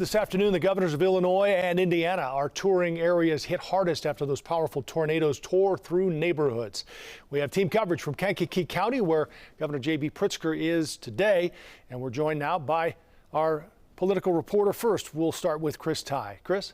This afternoon, the governors of Illinois and Indiana are touring areas hit hardest after those powerful tornadoes tore through neighborhoods. We have team coverage from Kankakee County, where Governor J.B. Pritzker is today, and we're joined now by our political reporter. First, we'll start with Chris Ty. Chris?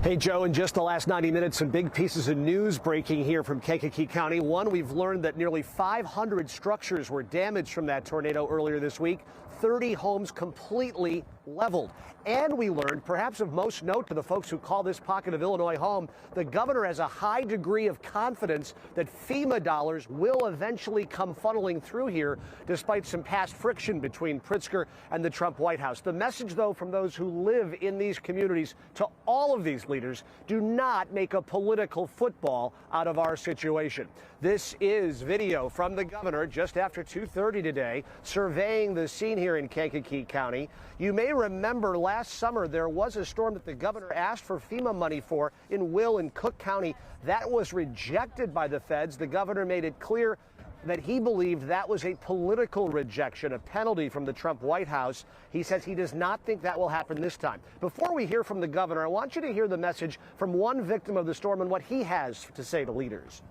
Hey, Joe, in just the last 90 minutes, some big pieces of news breaking here from Kankakee County. One, we've learned that nearly 500 structures were damaged from that tornado earlier this week, 30 homes completely leveled. And we learned, perhaps of most note to the folks who call this pocket of Illinois home, the governor has a high degree of confidence that FEMA dollars will eventually come funneling through here, despite some past friction between Pritzker and the Trump White House. The message, though, from those who live in these communities to all of these leaders: do not make a political football out of our situation. This is video from the governor just after 2:30 today, surveying the scene here in Kankakee County. You may remember last summer there was a storm that the governor asked for FEMA money for in Will and Cook County. That was rejected by the feds. The governor made it clear that he believed that was a political rejection, a penalty from the Trump White House. He says he does not think that will happen this time. Before we hear from the governor, I want you to hear the message from one victim of the storm and what he has to say to leaders.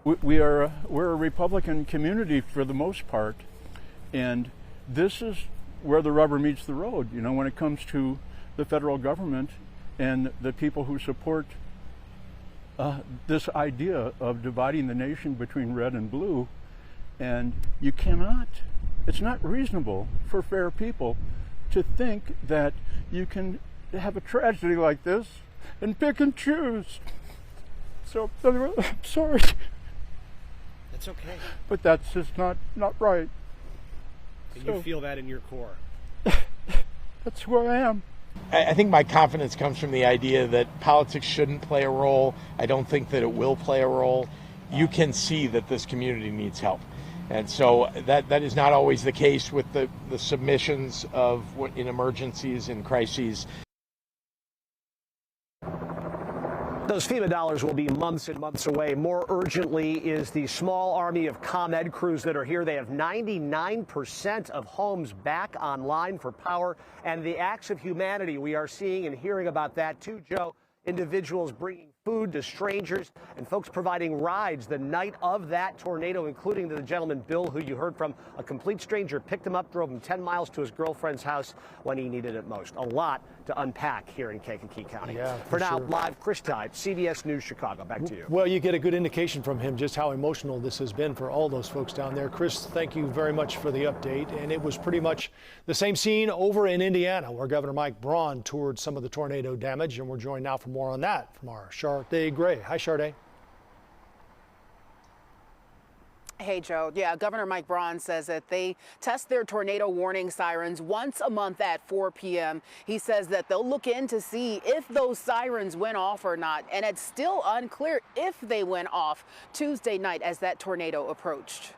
We're a Republican community for the most part, and this is where the rubber meets the road, you know, when it comes to the federal government and the people who support this idea of dividing the nation between red and blue. And you cannot, it's not reasonable for fair people to think that you can have a tragedy like this and pick and choose. So I'm sorry. It's okay. But that's just not right. And you feel that in your core? That's who I am. I think my confidence comes from the idea that politics shouldn't play a role. I don't think that it will play a role. You can see that this community needs help. And so that is not always the case with the submissions of what in emergencies and crises. Those FEMA dollars will be months and months away. More urgently is the small army of ComEd crews that are here. They have 99% of homes back online for power, and the acts of humanity we are seeing and hearing about that too, Joe. Individuals bringing food to strangers and folks providing rides the night of that tornado, including the gentleman, Bill, who you heard from. A complete stranger picked him up, drove him 10 miles to his girlfriend's house when he needed it most. A lot to unpack here in Kankakee County. Yeah, for now, sure. Live, Chris Tide, CBS News, Chicago. Back to you. Well, you get a good indication from him just how emotional this has been for all those folks down there. Chris, thank you very much for the update. And it was pretty much the same scene over in Indiana, where Governor Mike Braun toured some of the tornado damage. And we're joined now for more on that from our Sade Gray. Hi, Sade. Hey, Joe. Yeah, Governor Mike Braun says that they test their tornado warning sirens once a month at 4 p.m. He says that they'll look in to see if those sirens went off or not, and it's still unclear if they went off Tuesday night as that tornado approached.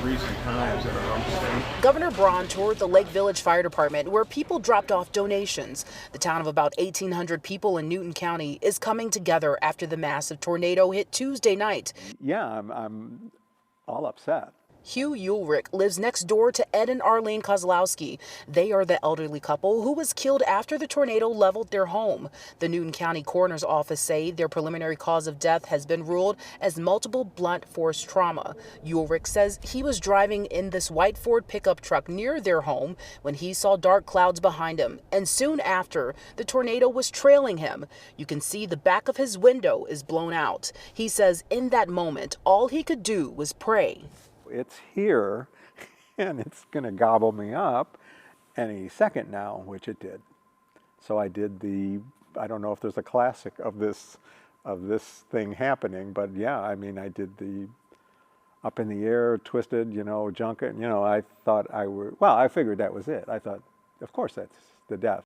Recent times in our own state. Governor Braun toured the Lake Village Fire Department, where people dropped off donations. The town of about 1,800 people in Newton County is coming together after the massive tornado hit Tuesday night. Yeah, I'm all upset. Hugh Ulrich lives next door to Ed and Arlene Kozlowski. They are the elderly couple who was killed after the tornado leveled their home. The Newton County Coroner's Office say their preliminary cause of death has been ruled as multiple blunt force trauma. Ulrich says he was driving in this white Ford pickup truck near their home when he saw dark clouds behind him, and soon after, the tornado was trailing him. You can see the back of his window is blown out. He says in that moment, all he could do was pray. It's here, and it's going to gobble me up any second now, which it did. So I did I don't know if there's a classic of this thing happening, but yeah, I mean, I did the up in the air, twisted, junket, I thought I figured that was it. I thought, of course, that's the death.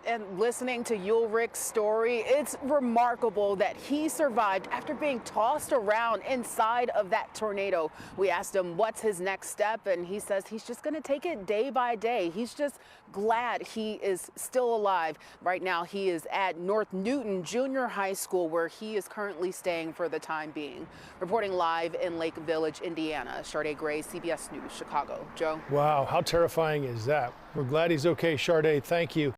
And listening to Ulrich's story, it's remarkable that he survived after being tossed around inside of that tornado. We asked him what's his next step, and he says he's just going to take it day by day. He's just glad he is still alive. Right now, he is at North Newton Junior High School, where he is currently staying for the time being. Reporting live in Lake Village, Indiana, Sade Gray, CBS News, Chicago. Joe? Wow, how terrifying is that? We're glad he's okay, Sade. Thank you.